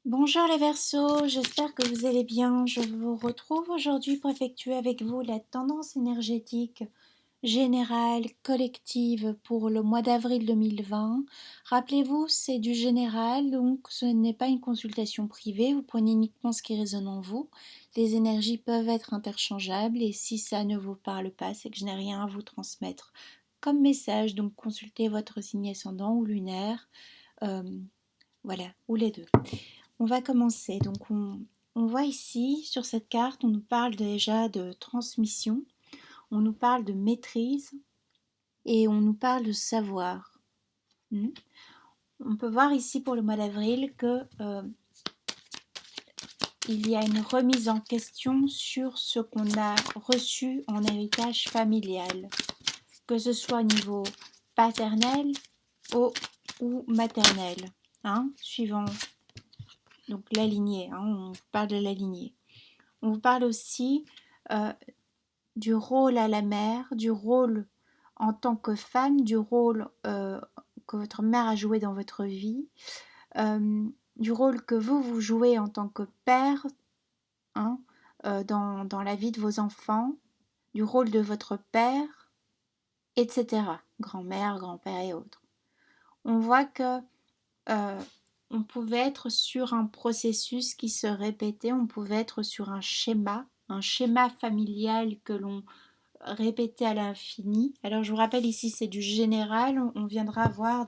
Bonjour les Verseaux, j'espère que vous allez bien. Je vous retrouve aujourd'hui pour effectuer avec vous la tendance énergétique générale collective pour le mois d'avril 2020. Rappelez-vous, c'est du général, donc ce n'est pas une consultation privée, vous prenez uniquement ce qui résonne en vous. Les énergies peuvent être interchangeables et si ça ne vous parle pas, c'est que je n'ai rien à vous transmettre comme message, donc consultez votre signe ascendant ou lunaire, euh, voilà, ou les deux. On va commencer. Donc on voit ici sur cette carte, on nous parle déjà de transmission, on nous parle de maîtrise et on nous parle de savoir. On peut voir ici pour le mois d'avril que il y a une remise en question sur ce qu'on a reçu en héritage familial, que ce soit au niveau paternel ou maternel, suivant donc la lignée, on parle de la lignée. On vous parle aussi euh, du rôle à la mère, du rôle en tant que femme, du rôle que votre mère a joué dans votre vie, du rôle que vous jouez en tant que père dans la vie de vos enfants, du rôle de votre père, etc. Grand-mère, grand-père et autres. On voit que on pouvait être sur un processus qui se répétait, on pouvait être sur un schéma familial que l'on répétait à l'infini. Alors je vous rappelle ici c'est du général, on viendra voir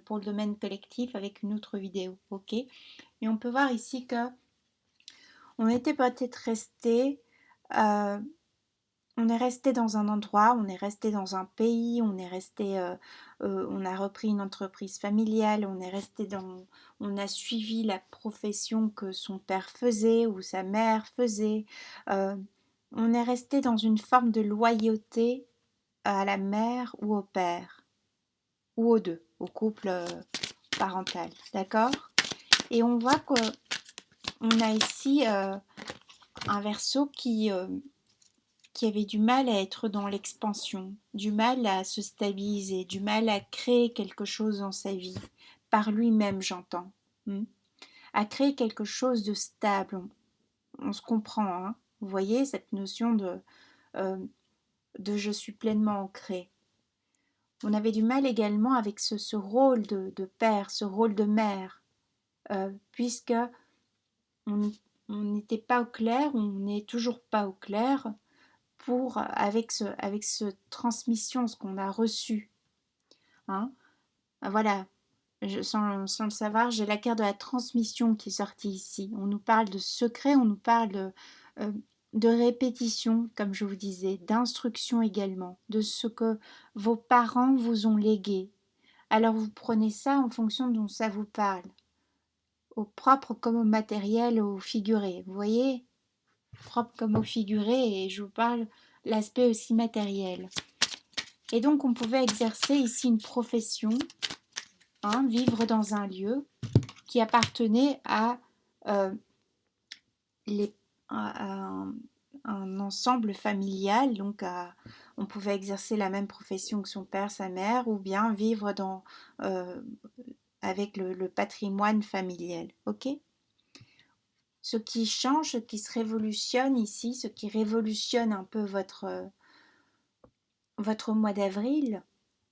pour le domaine collectif avec une autre vidéo, ok. Et on peut voir ici que on était peut-être resté on est resté dans un endroit, on est resté dans un pays, on a repris une entreprise familiale, on a suivi la profession que son père faisait ou sa mère faisait. Euh, on est resté dans une forme de loyauté à la mère ou au père, ou aux deux, au couple parental, d'accord. Et on voit qu'on a ici un Verseau qui avait du mal à être dans l'expansion, du mal à se stabiliser, du mal à créer quelque chose dans sa vie, par lui-même j'entends, à créer quelque chose de stable. On se comprend, vous voyez cette notion de je suis pleinement ancré. On avait du mal également avec ce rôle de père, ce rôle de mère, puisque on n'était pas au clair, on n'est toujours pas au clair avec ce transmission, ce qu'on a reçu. Voilà, sans le savoir, j'ai la carte de la transmission qui est sortie ici. On nous parle de secret, on nous parle de répétition, comme je vous disais, d'instruction également, de ce que vos parents vous ont légué. Alors vous prenez ça en fonction dont ça vous parle, au propre comme au matériel, au figuré. Vous voyez, propre comme au figuré, et je vous parle l'aspect aussi matériel. Et donc on pouvait exercer ici une profession, vivre dans un lieu qui appartenait euh, à un ensemble familial, donc on pouvait exercer la même profession que son père, sa mère, ou bien vivre avec le patrimoine familial. Ok. Ce qui change, ce qui se révolutionne ici, ce qui révolutionne un peu votre mois d'avril.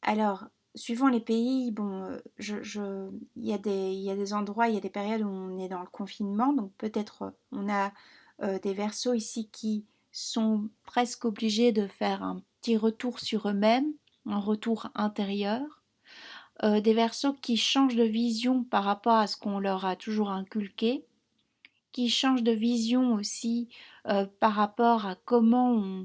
Alors, suivant les pays, bon, il y a des endroits, il y a des périodes où on est dans le confinement, donc peut-être on a des Verseaux ici qui sont presque obligés de faire un petit retour sur eux-mêmes, un retour intérieur. Des Verseaux qui changent de vision par rapport à ce qu'on leur a toujours inculqué, qui changent de vision aussi par rapport à comment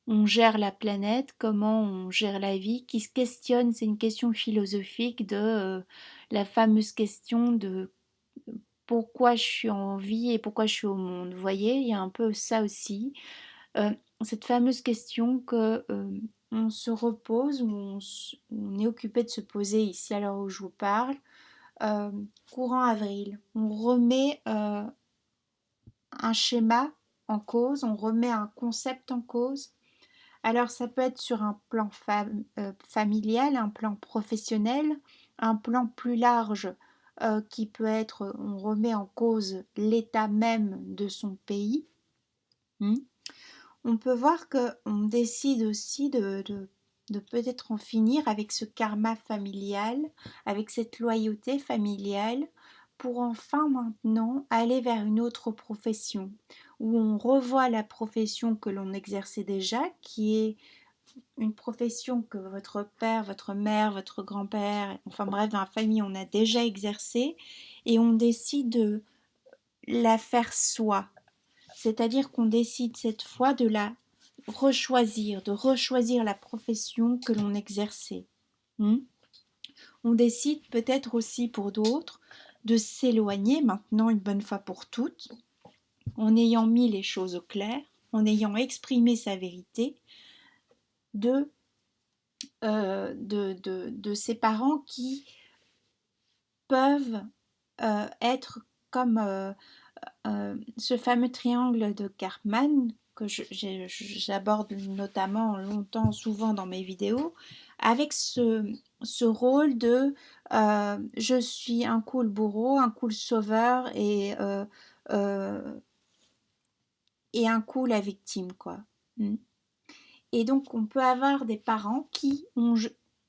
on gère la planète, comment on gère la vie, qui se questionne, c'est une question philosophique de la fameuse question de pourquoi je suis en vie et pourquoi je suis au monde. Vous voyez, il y a un peu ça aussi. Euh, cette fameuse question que on se repose, ou on est occupé de se poser ici à l'heure où je vous parle, euh, courant avril. On remet un schéma en cause, on remet un concept en cause. Alors ça peut être sur un plan familial, un plan professionnel, un plan plus large qui peut être, on remet en cause l'état même de son pays. Hmm. On peut voir qu'on décide aussi de peut-être en finir avec ce karma familial, avec cette loyauté familiale, pour enfin maintenant aller vers une autre profession, où on revoit la profession que l'on exerçait déjà, qui est une profession que votre père, votre mère, votre grand-père, enfin bref, dans la famille, on a déjà exercé, et on décide de la faire soi. C'est-à-dire qu'on décide cette fois de la rechoisir, de rechoisir la profession que l'on exerçait. Hmm. On décide peut-être aussi pour d'autres de s'éloigner maintenant une bonne fois pour toutes, en ayant mis les choses au clair, en ayant exprimé sa vérité, de, de ses parents qui peuvent être comme ce fameux triangle de Karpman que j'aborde notamment longtemps, souvent dans mes vidéos, avec ce rôle de je suis un coup le bourreau, un coup le sauveur et un coup la victime, quoi. Mm. Et donc on peut avoir des parents qui ont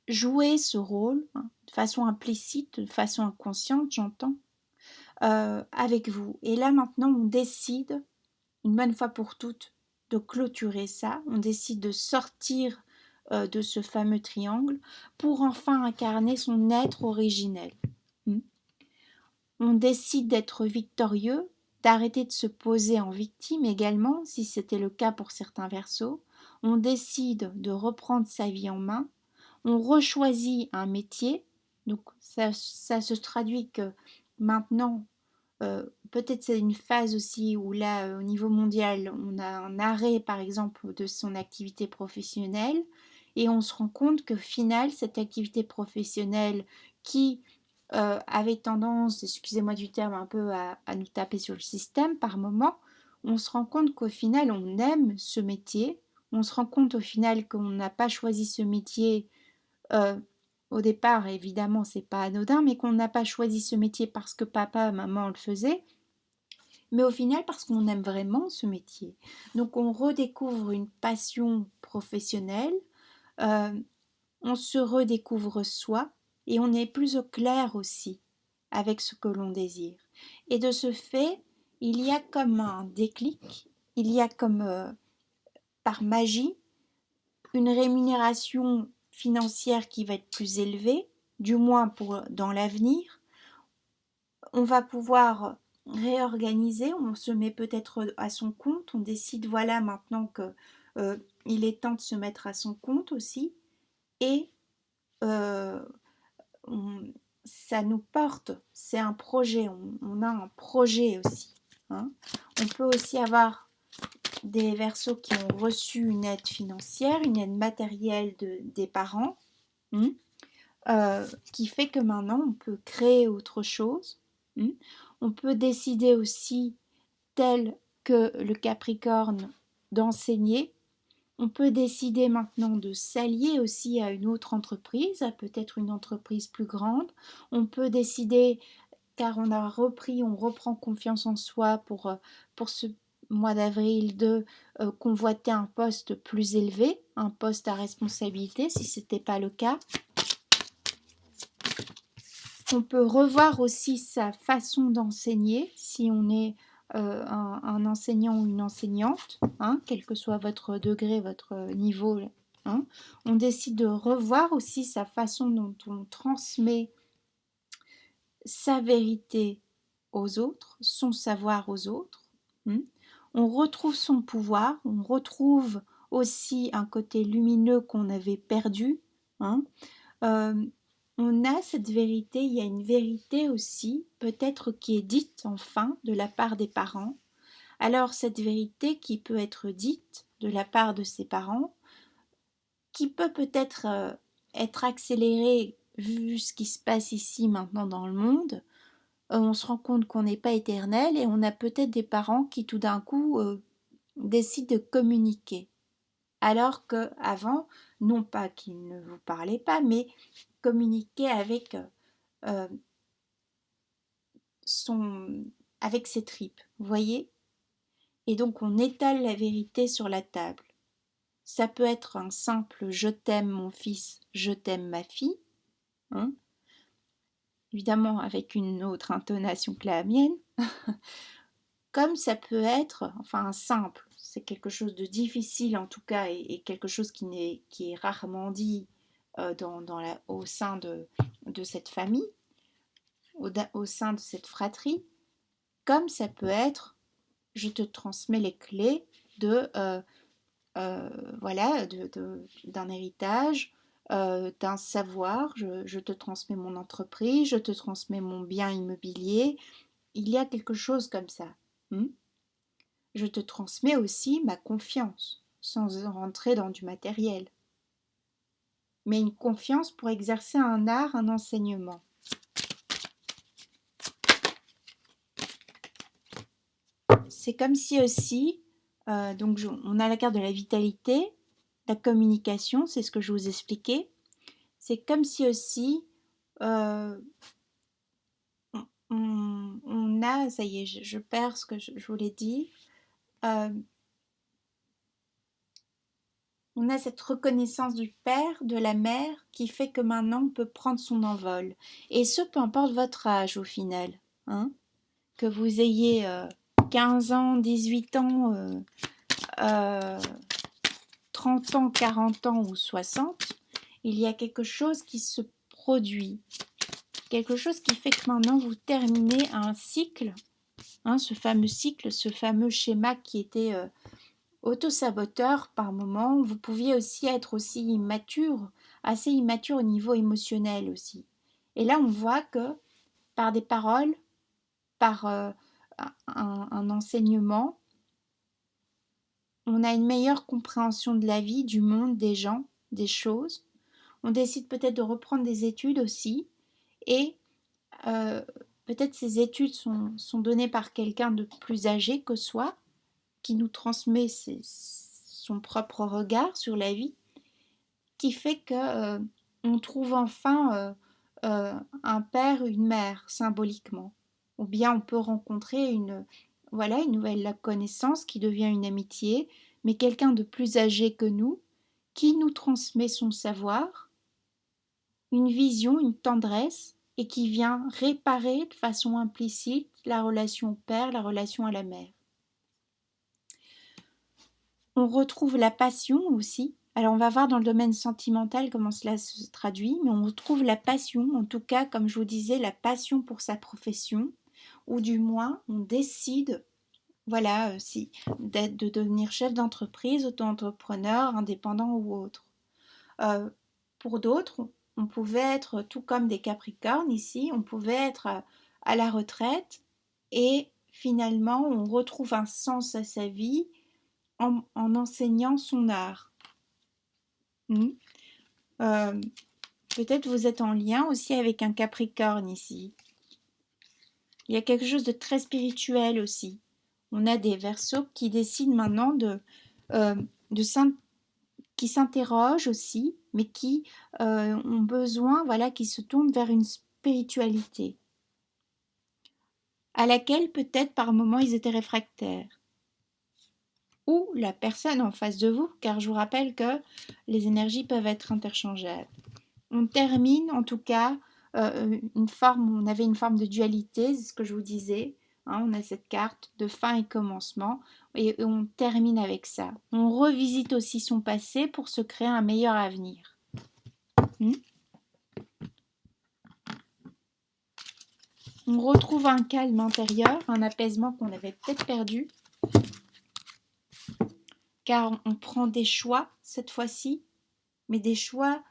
joué ce rôle, hein, de façon implicite, de façon inconsciente, j'entends, avec vous. Et là maintenant on décide une bonne fois pour toutes de clôturer ça. On décide de sortir de ce fameux triangle pour enfin incarner son être originel. Hmm. On décide d'être victorieux, d'arrêter de se poser en victime également, si c'était le cas pour certains versos. On décide de reprendre sa vie en main. On rechoisit un métier. Donc ça se traduit que maintenant, peut-être c'est une phase aussi où là, au niveau mondial, on a un arrêt par exemple de son activité professionnelle et on se rend compte que final, cette activité professionnelle qui avait tendance, excusez-moi du terme, un peu à nous taper sur le système par moment, on se rend compte qu'au final, on aime ce métier, on se rend compte au final qu'on n'a pas choisi ce métier euh, au départ, évidemment, c'est pas anodin, mais qu'on n'a pas choisi ce métier parce que papa, maman le faisaient, mais au final parce qu'on aime vraiment ce métier. Donc on redécouvre une passion professionnelle, euh, on se redécouvre soi et on est plus au clair aussi avec ce que l'on désire. Et de ce fait, il y a comme un déclic, il y a comme par magie une rémunération financière qui va être plus élevée, du moins pour dans l'avenir. On va pouvoir réorganiser, on se met peut-être à son compte, on décide voilà maintenant que il est temps de se mettre à son compte aussi et euh, on- ça nous porte, c'est un projet, on a un projet aussi. Hein. On peut aussi avoir des versos qui ont reçu une aide financière, une aide matérielle des parents, hein, qui fait que maintenant on peut créer autre chose. Hein. On peut décider aussi, tel que le Capricorne, d'enseigner. On peut décider maintenant de s'allier aussi à une autre entreprise, à peut-être une entreprise plus grande. On peut décider, car on a repris, on reprend confiance en soi pour ce mois d'avril, de convoiter un poste plus élevé, un poste à responsabilité si ce n'était pas le cas. On peut revoir aussi sa façon d'enseigner si on est un enseignant ou une enseignante, hein, quel que soit votre degré, votre niveau. Hein. On décide de revoir aussi sa façon dont on transmet sa vérité aux autres, son savoir aux autres. Hein. On retrouve son pouvoir, on retrouve aussi un côté lumineux qu'on avait perdu. Hein. Euh, on a cette vérité, il y a une vérité aussi, peut-être qui est dite enfin de la part des parents. Alors cette vérité qui peut être dite de la part de ses parents, qui peut peut-être être accélérée vu ce qui se passe ici maintenant dans le monde, on se rend compte qu'on n'est pas éternel et on a peut-être des parents qui tout d'un coup décident de communiquer. Alors que avant, non pas qu'ils ne vous parlaient pas, mais communiquer avec avec ses tripes, vous voyez? Et donc on étale la vérité sur la table. Ça peut être un simple je t'aime mon fils, je t'aime ma fille, hein, évidemment avec une autre intonation que la mienne, comme ça peut être, enfin un simple, c'est quelque chose de difficile en tout cas et quelque chose qui est rarement dit au sein de cette famille, au sein de cette fratrie, comme ça peut être je te transmets les clés de voilà d'un héritage, d'un savoir, je te transmets mon entreprise, je te transmets mon bien immobilier, il y a quelque chose comme ça. Je te transmets aussi ma confiance, sans rentrer dans du matériel, mais une confiance pour exercer un art, un enseignement. C'est comme si aussi, on a la carte de la vitalité, la communication, c'est ce que je vous expliquais. C'est comme si aussi euh, on a, ça y est, je perds ce que je voulais dire, euh, on a cette reconnaissance du père, de la mère, qui fait que maintenant on peut prendre son envol. Et ce, peu importe votre âge au final, hein, que vous ayez 15 ans, 18 ans, euh, 30 ans, 40 ans ou 60, il y a quelque chose qui se produit. Quelque chose qui fait que maintenant vous terminez un cycle, hein, ce fameux cycle, ce fameux schéma qui était auto-saboteur par moment. Vous pouviez aussi être aussi immature, assez immature au niveau émotionnel aussi. Et là, on voit que par des paroles, par un enseignement, on a une meilleure compréhension de la vie, du monde, des gens, des choses. On décide peut-être de reprendre des études aussi. Et euh, peut-être ces études sont données par quelqu'un de plus âgé que soi, qui nous transmet son propre regard sur la vie, qui fait que on trouve enfin un père, une mère symboliquement, ou bien on peut rencontrer voilà une nouvelle connaissance qui devient une amitié, mais quelqu'un de plus âgé que nous, qui nous transmet son savoir, une vision, une tendresse, et qui vient réparer de façon implicite la relation au père, la relation à la mère. On retrouve la passion aussi. Alors on va voir dans le domaine sentimental comment cela se traduit, mais on retrouve la passion, en tout cas comme je vous disais, la passion pour sa profession, ou du moins on décide, voilà, de devenir chef d'entreprise, auto-entrepreneur, indépendant ou autre. Pour d'autres, on pouvait être, tout comme des Capricornes ici, on pouvait être à la retraite et finalement on retrouve un sens à sa vie en enseignant son art. Euh, Peut-être vous êtes en lien aussi avec un Capricorne ici. Il y a quelque chose de très spirituel aussi. On a des Verseaux qui décident maintenant euh, qui s'interrogent aussi, mais qui ont besoin, voilà, qui se tournent vers une spiritualité à laquelle peut-être par moments ils étaient réfractaires. Ou la personne en face de vous, car je vous rappelle que les énergies peuvent être interchangeables. On termine en tout cas on avait une forme de dualité, c'est ce que je vous disais, hein, on a cette carte de fin et commencement, et on termine avec ça. On revisite aussi son passé pour se créer un meilleur avenir. On retrouve un calme intérieur, un apaisement qu'on avait peut-être perdu, car on prend des choix cette fois-ci, mais des choix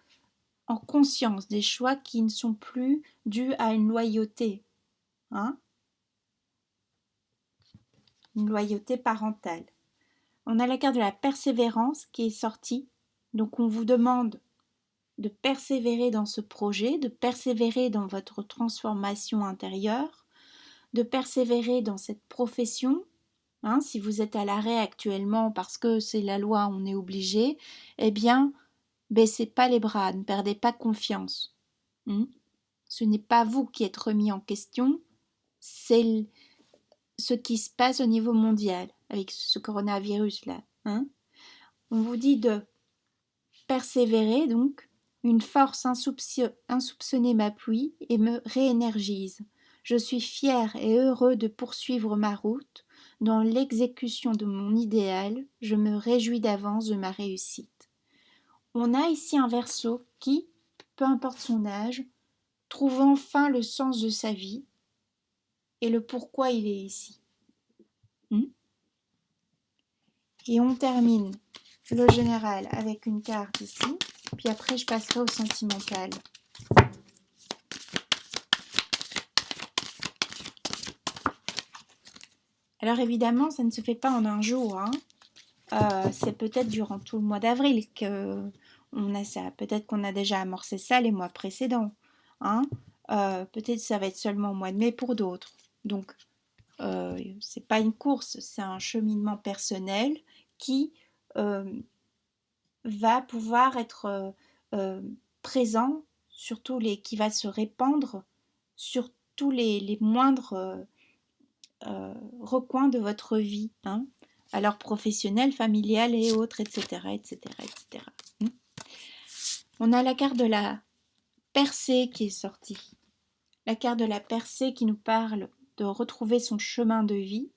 en conscience, des choix qui ne sont plus dus à une loyauté, hein, une loyauté parentale. On a la carte de la persévérance qui est sortie, donc on vous demande de persévérer dans ce projet, de persévérer dans votre transformation intérieure, de persévérer dans cette profession. Hein, si vous êtes à l'arrêt actuellement parce que c'est la loi, on est obligé, eh bien, baissez pas les bras, ne perdez pas confiance. Ce n'est pas vous qui êtes remis en question, c'est ce qui se passe au niveau mondial avec ce coronavirus-là. Hein. On vous dit de persévérer donc. Une force insoupçonnée m'appuie et me réénergise. Je suis fier et heureux de poursuivre ma route. Dans l'exécution de mon idéal, je me réjouis d'avance de ma réussite. On a ici un verso qui, peu importe son âge, trouve enfin le sens de sa vie et le pourquoi il est ici. Et on termine le général avec une carte ici, puis après je passerai au sentimental. Alors évidemment, ça ne se fait pas en un jour. Hein. C'est peut-être durant tout le mois d'avril qu'on a ça. Peut-être qu'on a déjà amorcé ça les mois précédents. Hein. Peut-être ça va être seulement au mois de mai pour d'autres. Donc, c'est pas une course, c'est un cheminement personnel qui va pouvoir être présent, surtout qui va se répandre sur tous les moindres recoins de votre vie, hein, alors professionnelle, familiale et autres, etc., etc., etc. On a la carte de la percée qui est sortie. La carte de la percée qui nous parle de retrouver son chemin de vie.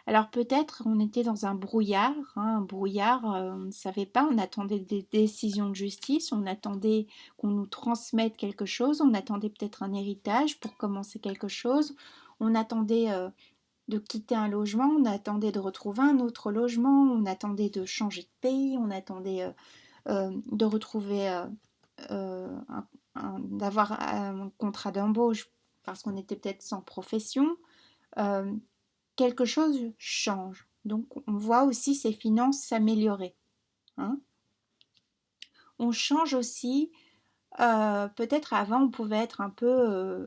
Alors peut-être on était dans un brouillard, on ne savait pas, on attendait des décisions de justice, on attendait qu'on nous transmette quelque chose, on attendait peut-être un héritage pour commencer quelque chose, on attendait de quitter un logement, on attendait de retrouver un autre logement, on attendait de changer de pays, on attendait de retrouver, d'avoir un contrat d'embauche parce qu'on était peut-être sans profession. Quelque chose change. Donc on voit aussi ses finances s'améliorer. Hein. On change aussi, peut-être avant on pouvait être un peu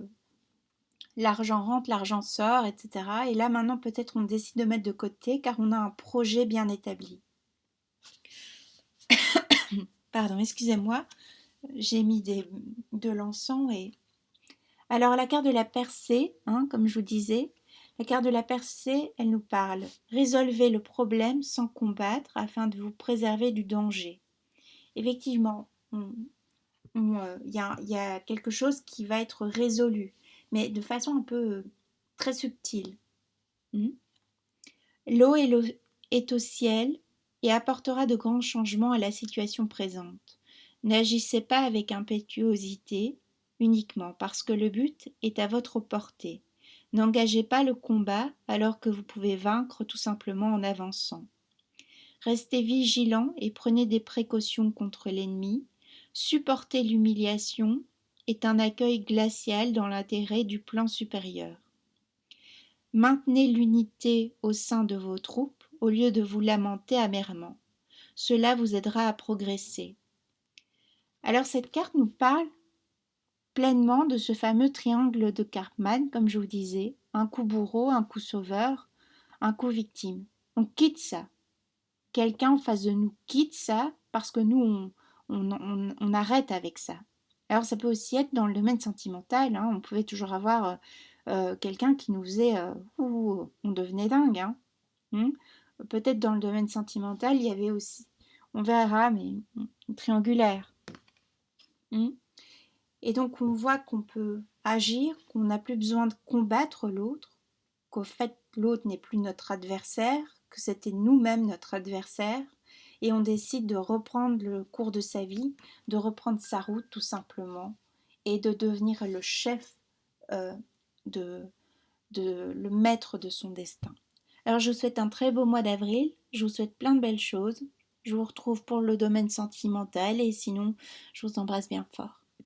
l'argent rentre, l'argent sort, etc. Et là maintenant peut-être on décide de mettre de côté car on a un projet bien établi. Pardon, excusez-moi, j'ai mis de l'encens et... Alors la carte de la percée, hein, comme je vous disais, la carte de la percée, elle nous parle. Résolvez le problème sans combattre afin de vous préserver du danger. Effectivement, il y a quelque chose qui va être résolu, mais de façon un peu très subtile. L'eau est au ciel et apportera de grands changements à la situation présente. N'agissez pas avec impétuosité, uniquement parce que le but est à votre portée. N'engagez pas le combat alors que vous pouvez vaincre tout simplement en avançant. Restez vigilant et prenez des précautions contre l'ennemi. Supporter l'humiliation est un accueil glacial dans l'intérêt du plan supérieur. Maintenez l'unité au sein de vos troupes au lieu de vous lamenter amèrement. Cela vous aidera à progresser. Alors cette carte nous parle pleinement de ce fameux triangle de Karpman, comme je vous disais, un coup bourreau, un coup sauveur, un coup victime. On quitte ça. Quelqu'un en face de nous quitte ça parce que nous, on arrête avec ça. Alors ça peut aussi être dans le domaine sentimental, hein, on pouvait toujours avoir quelqu'un qui nous faisait... on devenait dingue. Hein. Peut-être dans le domaine sentimental, il y avait aussi, on verra, mais triangulaire. Et donc on voit qu'on peut agir, qu'on n'a plus besoin de combattre l'autre, qu'au fait l'autre n'est plus notre adversaire, que c'était nous-mêmes notre adversaire, et on décide de reprendre le cours de sa vie, de reprendre sa route tout simplement, et de devenir le chef, le maître de son destin. Alors je vous souhaite un très beau mois d'avril, je vous souhaite plein de belles choses, je vous retrouve pour le domaine sentimental, et sinon je vous embrasse bien fort.